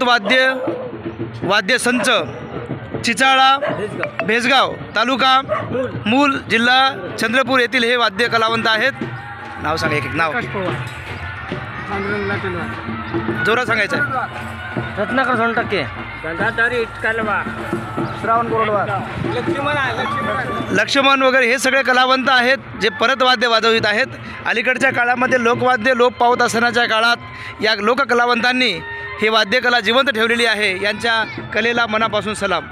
वाद्य संच चिचाळा भेसगाव तालुका मूल जिल्हा चंद्रपूर येथील हे वाद्य कलावंत आहेत। नाव सांगा, एक नाव जोरात सांगायचं आहे। रत्नाकर सोनटक्के, श्रावण गोरडवार, लक्ष्मण वगैरे हे सगळे कलावंत आहेत जे परत वाद्य वाजवित आहेत। अलीकडच्या काळामध्ये लोकवाद्य लोप पावत असण्याच्या काळात या लोककलावंतांनी ही वाद्यकला जिवंत ठेवलेली आहे। यांच्या कलेला मनापासून सलाम।